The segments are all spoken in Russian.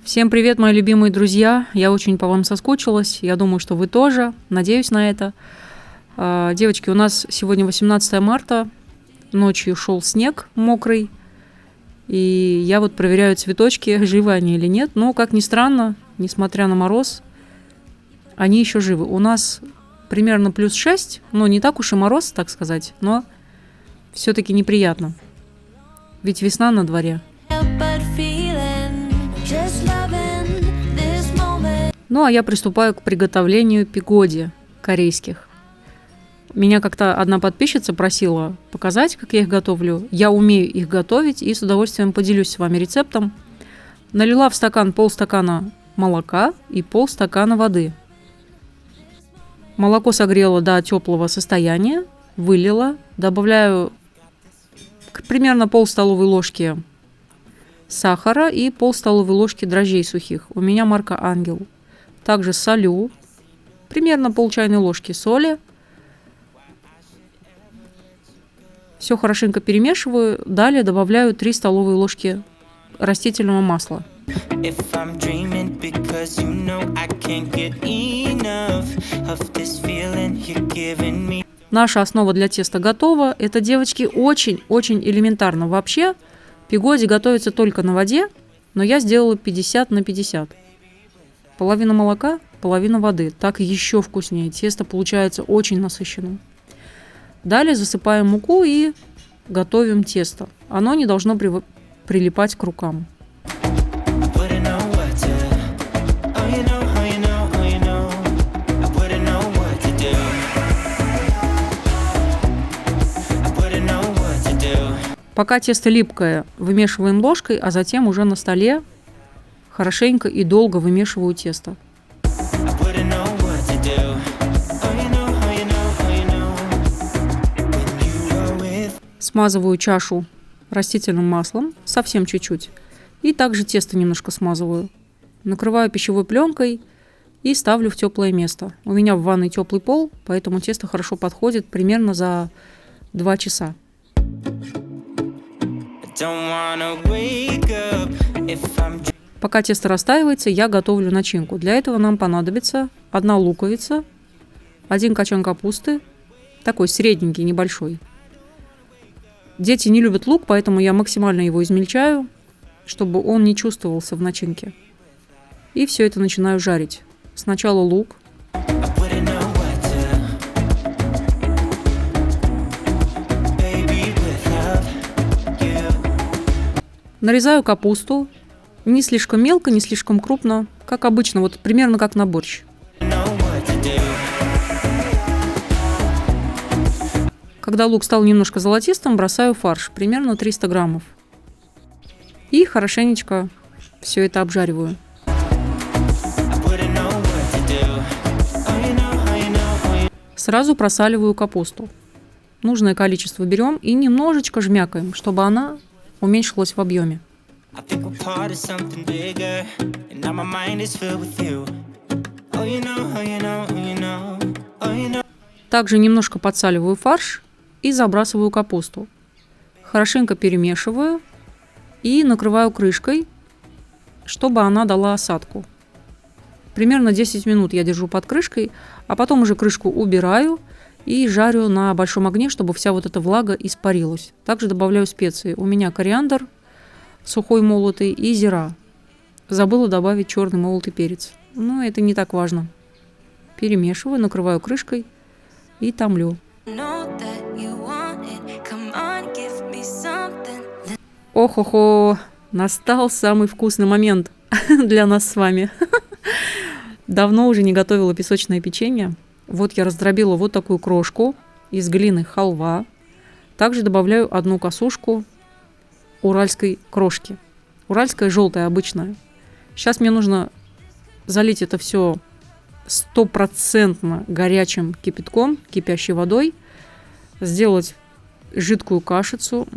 Всем привет, мои любимые друзья. Я очень по вам соскучилась. Я думаю, что вы тоже. Надеюсь на это. Девочки, у нас сегодня 18 марта. Ночью шел снег мокрый. И я вот проверяю цветочки, живы они или нет. Но, как ни странно, несмотря на мороз, они еще живы. У нас примерно плюс 6. Ну, не так уж и мороз, так сказать. Но все-таки неприятно. Ведь весна на дворе. Ну, а я приступаю к приготовлению пигоди корейских. Меня как-то одна подписчица просила показать, как я их готовлю. Я умею их готовить и с удовольствием поделюсь с вами рецептом. Налила в стакан полстакана молока и полстакана воды. Молоко согрела до теплого состояния, вылила, добавляю примерно пол столовой ложки сахара и пол столовой ложки дрожжей сухих. У меня марка «Ангел». Также солю, примерно пол чайной ложки соли. Все хорошенько перемешиваю. Далее добавляю 3 столовые ложки растительного масла. Наша основа для теста готова. Это, девочки, очень-очень элементарно. Вообще, пигоди готовится только на воде, но я сделала 50 на 50. Половина молока, половина воды. Так еще вкуснее. Тесто получается очень насыщенным. Далее засыпаем муку и готовим тесто. Оно не должно прилипать к рукам. Пока тесто липкое, вымешиваем ложкой, а затем уже на столе хорошенько и долго вымешиваю тесто. Смазываю чашу растительным маслом, совсем чуть-чуть. И также тесто немножко смазываю. Накрываю пищевой пленкой и ставлю в теплое место. У меня в ванной теплый пол, поэтому тесто хорошо подходит примерно за 2 часа. Пока тесто растаивается, я готовлю начинку. Для этого нам понадобится 1 луковица, 1 качан капусты, такой средненький, небольшой. Дети не любят лук, поэтому я максимально его измельчаю, чтобы он не чувствовался в начинке. И все это начинаю жарить. Сначала лук. Нарезаю капусту. Не слишком мелко, не слишком крупно. Как обычно, вот примерно как на борщ. Когда лук стал немножко золотистым, бросаю фарш, примерно 300 граммов. И хорошенечко все это обжариваю. Сразу просаливаю капусту. Нужное количество берем и немножечко жмякаем, чтобы она уменьшилась в объеме. Также немножко подсаливаю фарш и забрасываю капусту. Хорошенько перемешиваю и накрываю крышкой, чтобы она дала осадку. Примерно 10 минут я держу под крышкой, а потом уже крышку убираю и жарю на большом огне, чтобы вся вот эта влага испарилась. Также добавляю специи. У меня кориандр сухой молотый и зира. Забыла добавить черный молотый перец. Но это не так важно. Перемешиваю, накрываю крышкой и томлю. Ох-охо, настал самый вкусный момент для нас с вами. Давно уже не готовила песочное печенье. Вот я раздробила вот такую крошку из глины халва. Также добавляю 1 косушку уральской крошки. Уральская желтая, обычная. Сейчас мне нужно залить это все 100% горячим кипятком, кипящей водой. Сделать жидкую кашицу.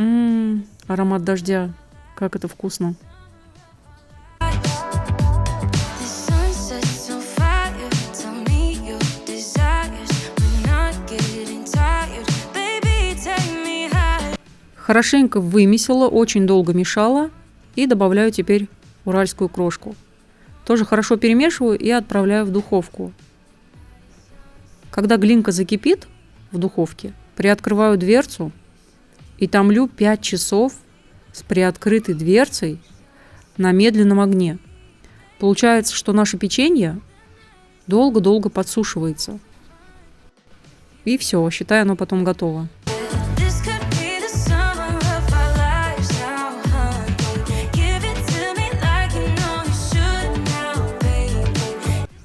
Аромат дождя. Как это вкусно. Хорошенько вымесила, очень долго мешала и добавляю теперь уральскую крошку. Тоже хорошо перемешиваю и отправляю в духовку. Когда глинка закипит в духовке, приоткрываю дверцу и томлю 5 часов с приоткрытой дверцей на медленном огне. Получается, что наше печенье долго-долго подсушивается. И все, считай, оно потом готово.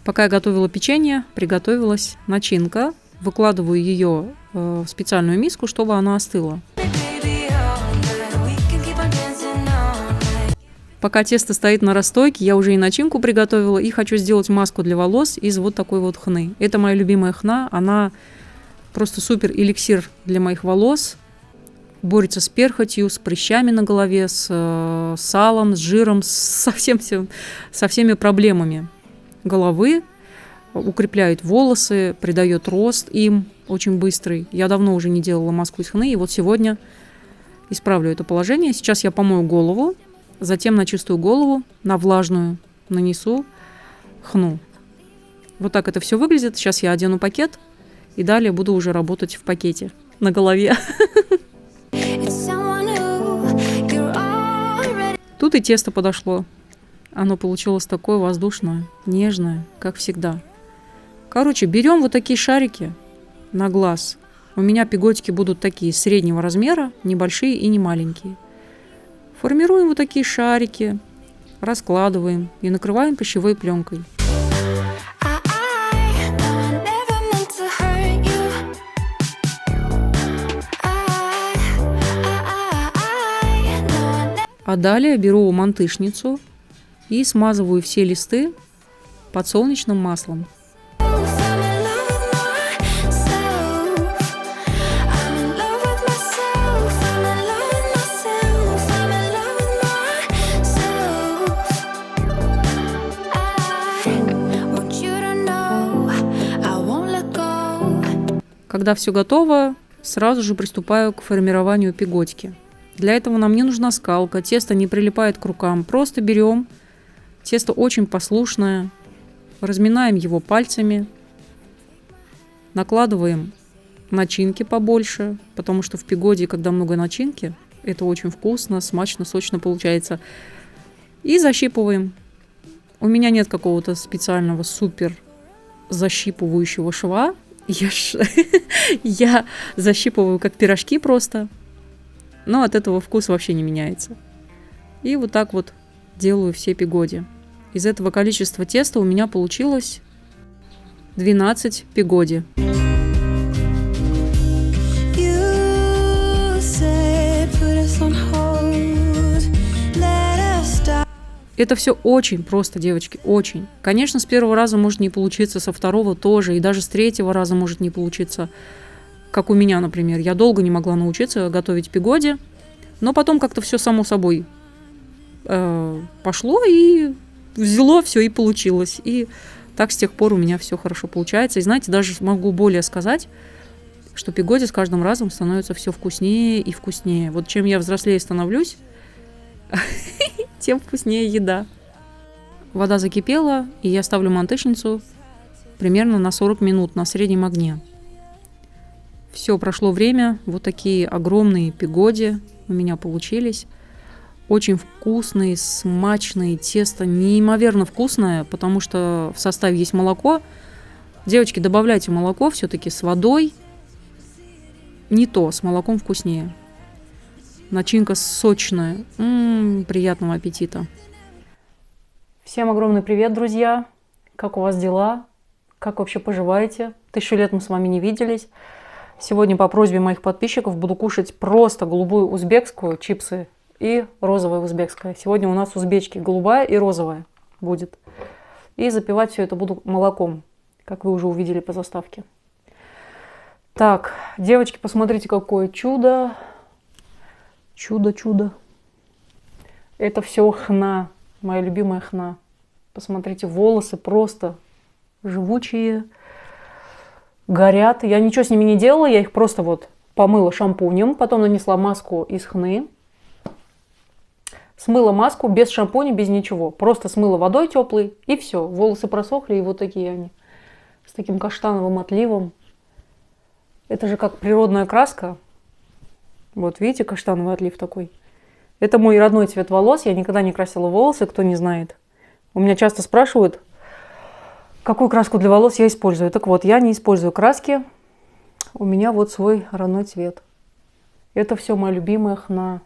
Пока я готовила печенье, приготовилась начинка. Выкладываю ее в специальную миску, чтобы она остыла. Пока тесто стоит на расстойке, я уже и начинку приготовила, и хочу сделать маску для волос из вот такой вот хны. Это моя любимая хна, она просто супер эликсир для моих волос. Борется с перхотью, с прыщами на голове, с салом, с жиром, со всеми проблемами головы, укрепляет волосы, придает рост им очень быстрый. Я давно уже не делала маску из хны, и вот сегодня исправлю это положение. Сейчас я помою голову, затем на чистую голову, на влажную нанесу хну. Вот так это все выглядит. Сейчас я одену пакет, и далее буду уже работать в пакете на голове. Тут и тесто подошло. Оно получилось такое воздушное, нежное, как всегда. Короче, берем вот такие шарики на глаз. У меня пиготики будут такие среднего размера, небольшие и не маленькие. Формируем вот такие шарики, раскладываем и накрываем пищевой пленкой. А далее беру мантышницу и смазываю все листы подсолнечным маслом. Когда все готово, сразу же приступаю к формированию пиготики. Для этого нам не нужна скалка, тесто не прилипает к рукам. Просто берем, тесто очень послушное, разминаем его пальцами, накладываем начинки побольше, потому что в пигоде, когда много начинки, это очень вкусно, смачно, сочно получается. И защипываем. У меня нет какого-то специального супер защипывающего шва. Я защипываю как пирожки просто. Но от этого вкус вообще не меняется. И вот так вот делаю все пигоди. Из этого количества теста у меня получилось 12 пигоди. Это все очень просто, девочки, очень. Конечно, с первого раза может не получиться, со второго тоже, и даже с третьего раза может не получиться, как у меня, например. Я долго не могла научиться готовить пигоди, но потом как-то все само собой пошло и взяло все и получилось. И так с тех пор у меня все хорошо получается. И знаете, даже могу более сказать, что пигоди с каждым разом становится все вкуснее и вкуснее. Вот чем я взрослее становлюсь, тем вкуснее еда. Вода закипела, и я ставлю мантышницу примерно на 40 минут на среднем огне. Все, прошло время, вот такие огромные пигоди у меня получились. Очень вкусные, смачные, тесто неимоверно вкусное, потому что в составе есть молоко. Девочки, добавляйте молоко все-таки с водой. Не то, с молоком вкуснее. Начинка сочная. Приятного аппетита. Всем огромный привет, друзья. Как у вас дела? Как вообще поживаете? 1000 лет мы с вами не виделись. Сегодня по просьбе моих подписчиков буду кушать просто голубую узбекскую, чипсы, и розовая узбекская. Сегодня у нас узбечки голубая и розовая будет. И запивать все это буду молоком, как вы уже увидели по заставке. Так, девочки, посмотрите, какое чудо. Чудо. Это все хна, моя любимая хна. Посмотрите, волосы просто живучие, горят. Я ничего с ними не делала, я их просто вот помыла шампунем, потом нанесла маску из хны. Смыла маску без шампуня, без ничего. Просто смыла водой теплой, и все. Волосы просохли, и вот такие они. С таким каштановым отливом. Это же как природная краска. Вот видите, каштановый отлив такой. Это мой родной цвет волос. Я никогда не красила волосы, кто не знает. У меня часто спрашивают, какую краску для волос я использую. Так вот, я не использую краски. У меня вот свой родной цвет. Это все моя любимая хна.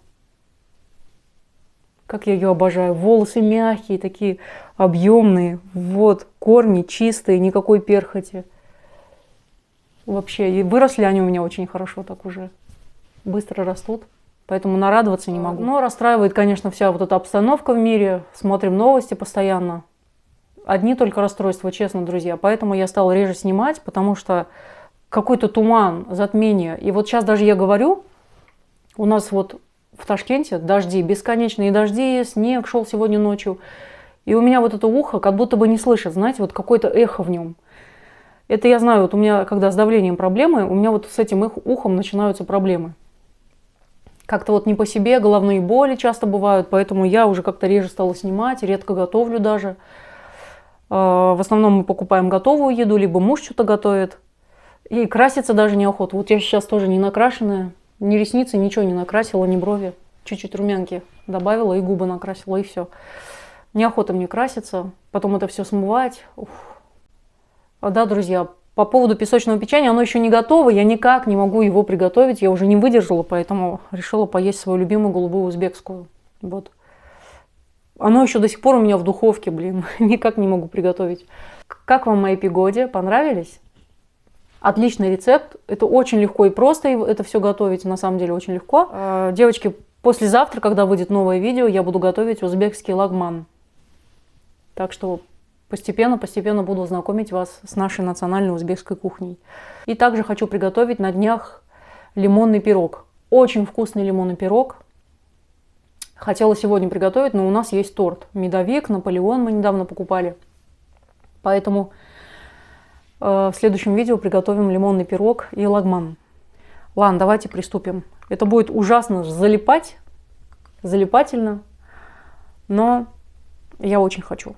Как я ее обожаю. Волосы мягкие, такие объемные. Вот, корни чистые, никакой перхоти. Вообще, и выросли они у меня очень хорошо так уже. Быстро растут. Поэтому нарадоваться не могу. Но расстраивает, конечно, вся вот эта обстановка в мире. Смотрим новости постоянно. Одни только расстройства, честно, друзья. Поэтому я стала реже снимать, потому что какой-то туман, затмение. И вот сейчас даже я говорю, у нас вот в Ташкенте дожди, бесконечные дожди, снег шел сегодня ночью. И у меня вот это ухо как будто бы не слышит, знаете, вот какое-то эхо в нем. Это я знаю, вот у меня, когда с давлением проблемы, у меня вот с этим ухом начинаются проблемы. Как-то вот не по себе, головные боли часто бывают, поэтому я уже как-то реже стала снимать, редко готовлю даже. В основном мы покупаем готовую еду, либо муж что-то готовит. И краситься даже неохота. Вот я сейчас тоже не накрашенная. Ни ресницы, ничего не накрасила, ни брови. Чуть-чуть румянки добавила и губы накрасила, и все. Неохота мне краситься, потом это все смывать. Уф. Да, друзья, по поводу песочного печенья, оно еще не готово, я никак не могу его приготовить, я уже не выдержала, поэтому решила поесть свою любимую голубую узбекскую. Вот. Оно еще до сих пор у меня в духовке, блин, никак не могу приготовить. Как вам мои пигоди? Понравились? Отличный рецепт. Это очень легко и просто это все готовить. На самом деле очень легко. Девочки, послезавтра, когда выйдет новое видео, я буду готовить узбекский лагман. Так что постепенно буду знакомить вас с нашей национальной узбекской кухней. И также хочу приготовить на днях лимонный пирог. Очень вкусный лимонный пирог. Хотела сегодня приготовить, но у нас есть торт. Медовик, Наполеон мы недавно покупали. Поэтому в следующем видео приготовим лимонный пирог и лагман. Ладно, давайте приступим. Это будет ужасно залипать, залипательно, но я очень хочу.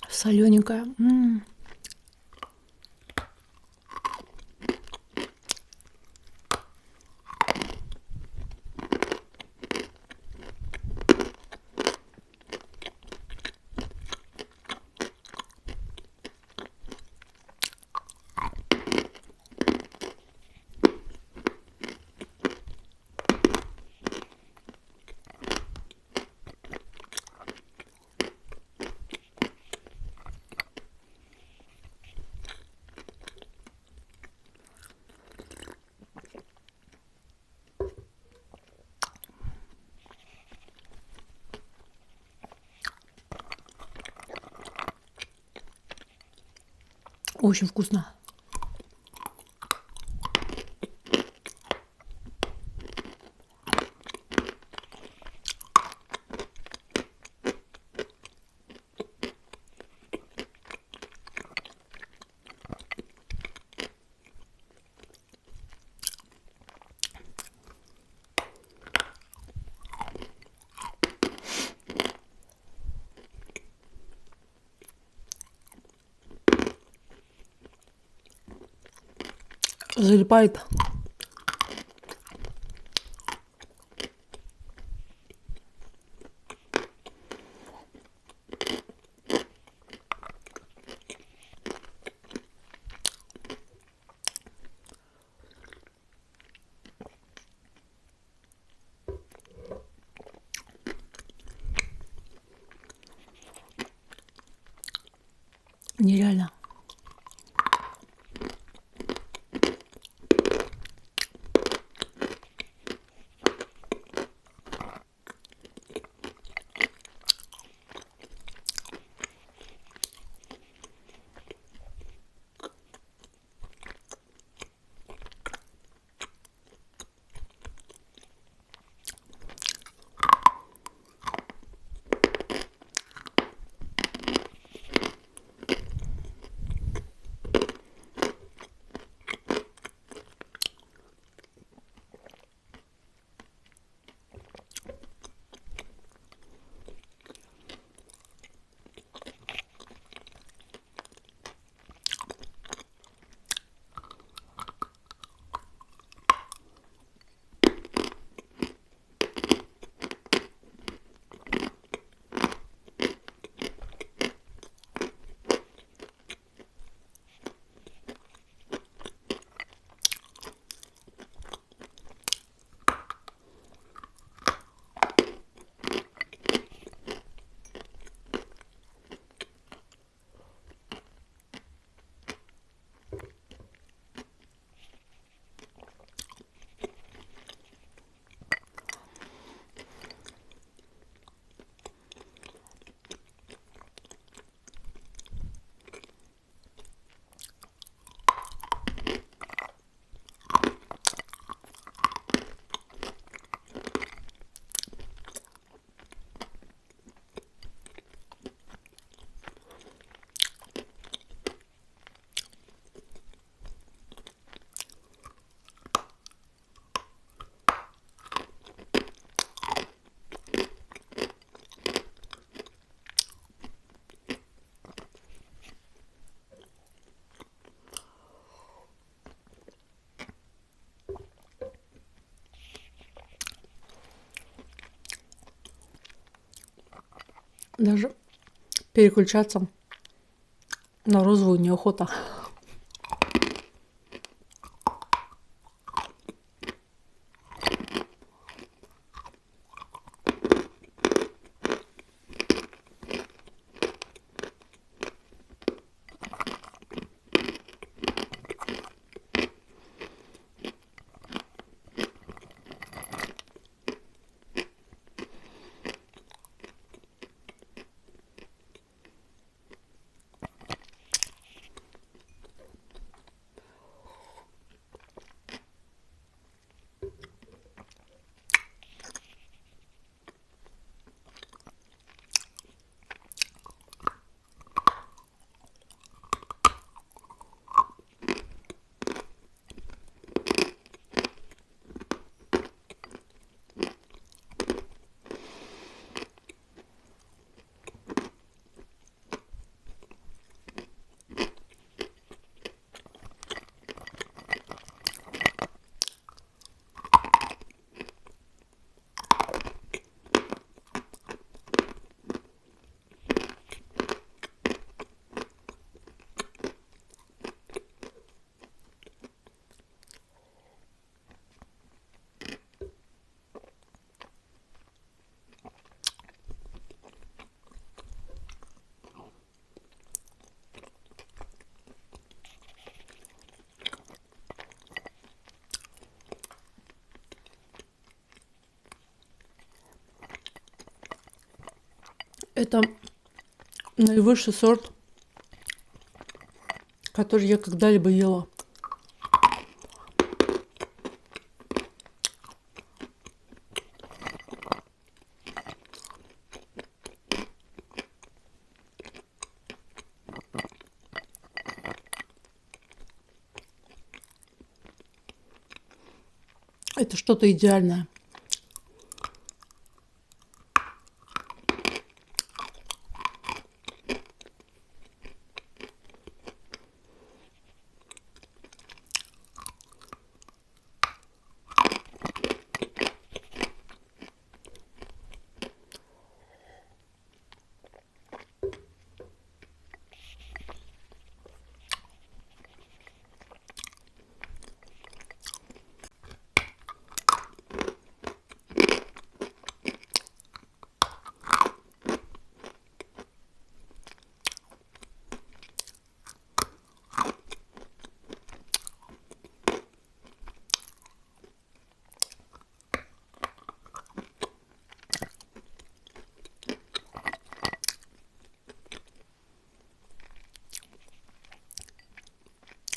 Солененькая. Очень вкусно. Залипает. Нереально. Даже переключаться на розовую неохота. Это наивысший сорт, который я когда-либо ела. Это что-то идеальное.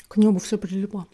К небу все прилипло.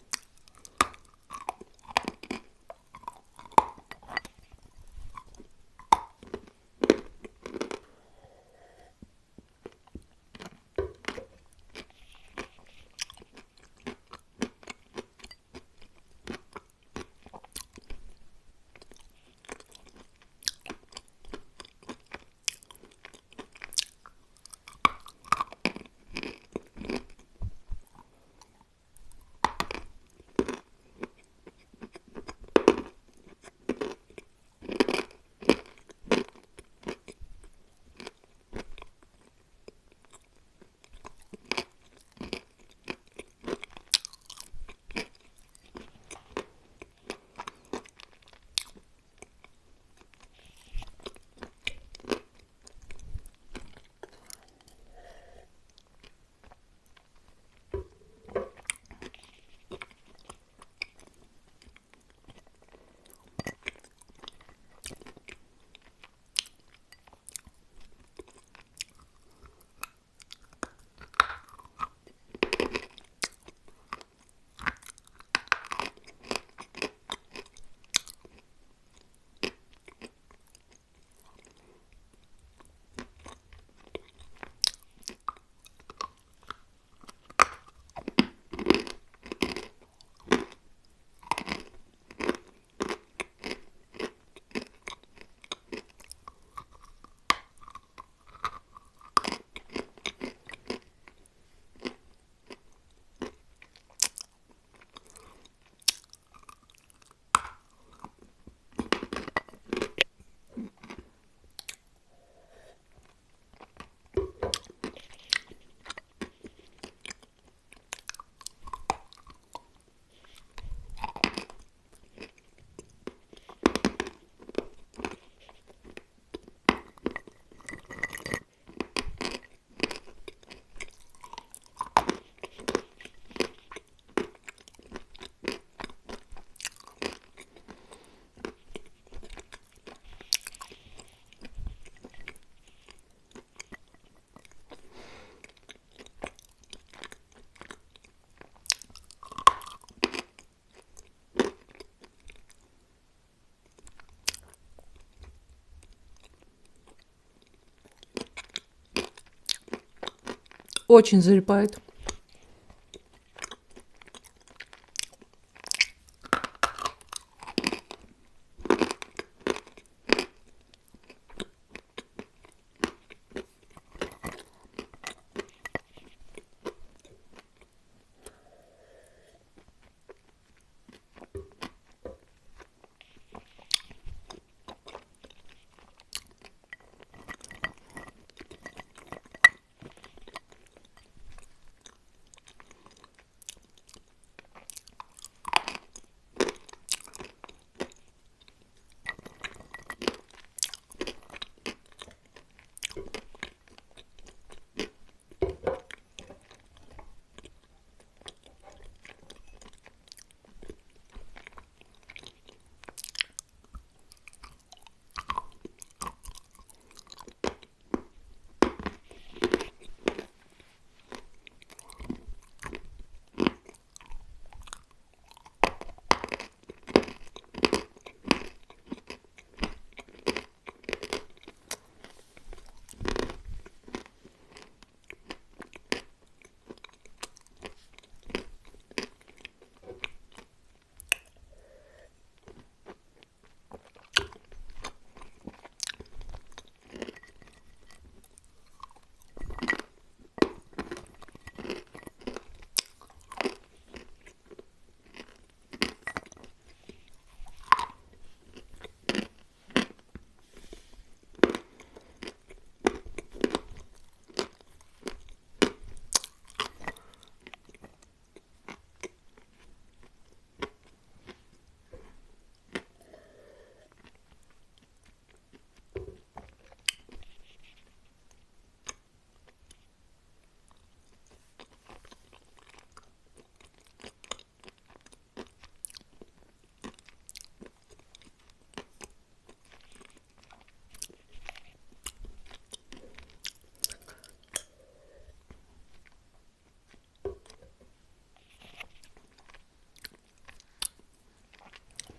Очень залипает.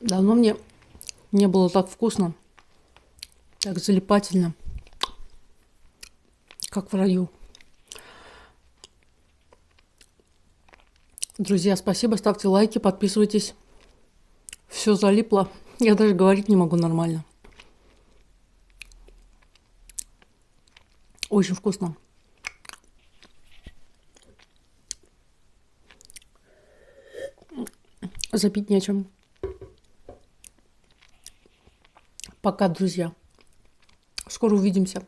Давно мне не было так вкусно, так залипательно, как в раю. Друзья, спасибо, ставьте лайки, подписывайтесь. Все залипло, я даже говорить не могу нормально. Очень вкусно. Запить нечем. Пока, друзья. Скоро увидимся.